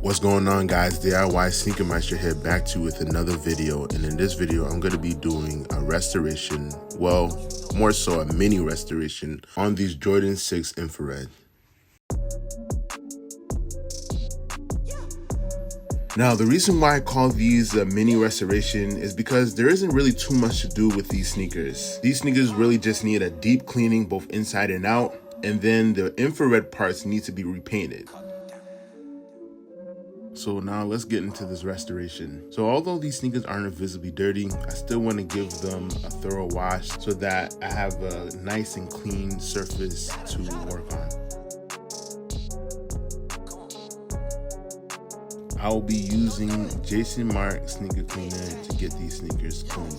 What's going on, guys? DIY Sneaker Meister here, back to you with another video. And in this video I'm going to be doing a restoration, well, more so a mini restoration on these Jordan 6 infrared. Now, the reason why I call these a mini restoration is because there isn't really too much to do with these sneakers. These sneakers really just need a deep cleaning both inside and out, and then the infrared parts need to be repainted. So now let's get into this restoration. So although these sneakers aren't visibly dirty, I still want to give them a thorough wash so that I have a nice and clean surface to work on. I will be using Jason Markk sneaker cleaner to get these sneakers clean.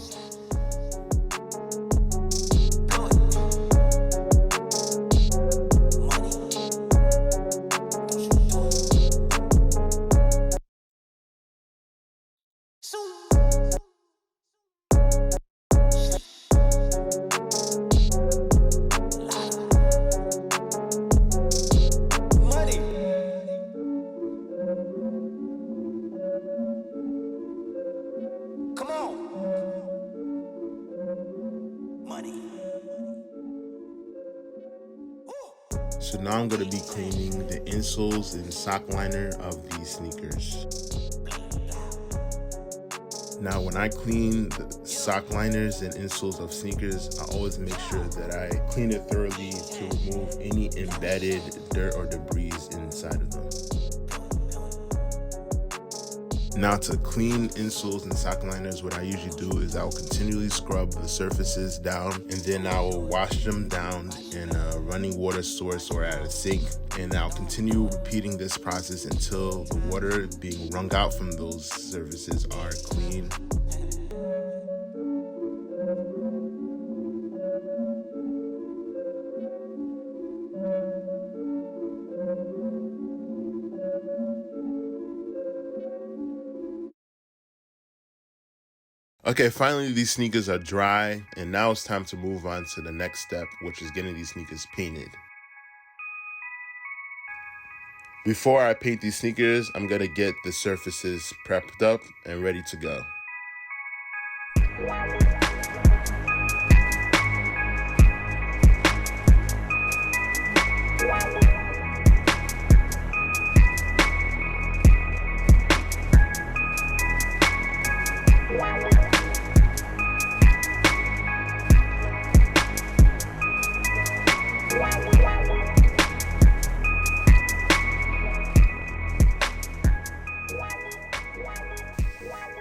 So now I'm going to be cleaning the insoles and sock liner of these sneakers. Now when I clean the sock liners and insoles of sneakers, I always make sure that I clean it thoroughly to remove any embedded dirt or debris inside of them. Now to clean insoles and sock liners, what I usually do is I will continually scrub the surfaces down, and then I will wash them down in a running water source or at a sink, and I'll continue repeating this process until the water being wrung out from those surfaces are clean. Okay, finally these sneakers are dry, and now it's time to move on to the next step, which is getting these sneakers painted. Before I paint these sneakers, I'm gonna get the surfaces prepped up and ready to go.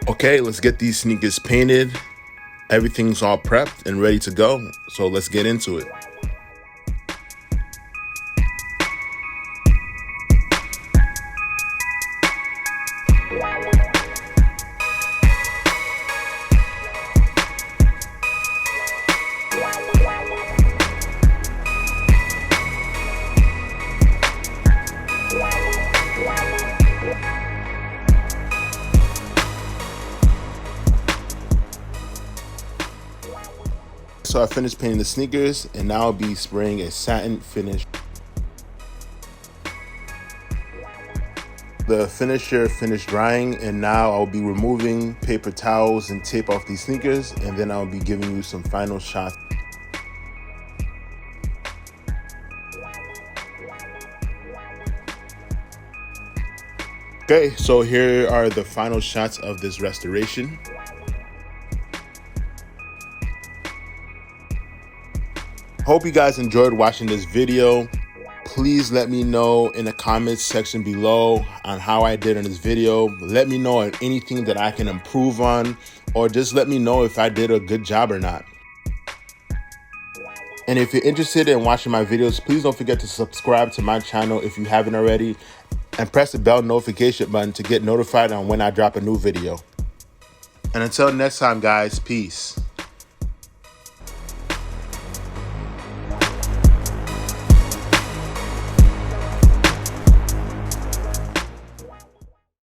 Okay, let's get these sneakers painted. Everything's all prepped and ready to go, so let's get into it. So I finished painting the sneakers, and now I'll be spraying a satin finish. The finisher finished drying, and now I'll be removing paper towels and tape off these sneakers, and then I'll be giving you some final shots. Okay, so here are the final shots of this restoration. Hope you guys enjoyed watching this video. Please let me know in the comments section below on how I did in this video. Let me know if anything that I can improve on, or just let me know if I did a good job or not. And if you're interested in watching my videos, please don't forget to subscribe to my channel if you haven't already, and press the bell notification button to get notified on when I drop a new video. And until next time, guys, peace.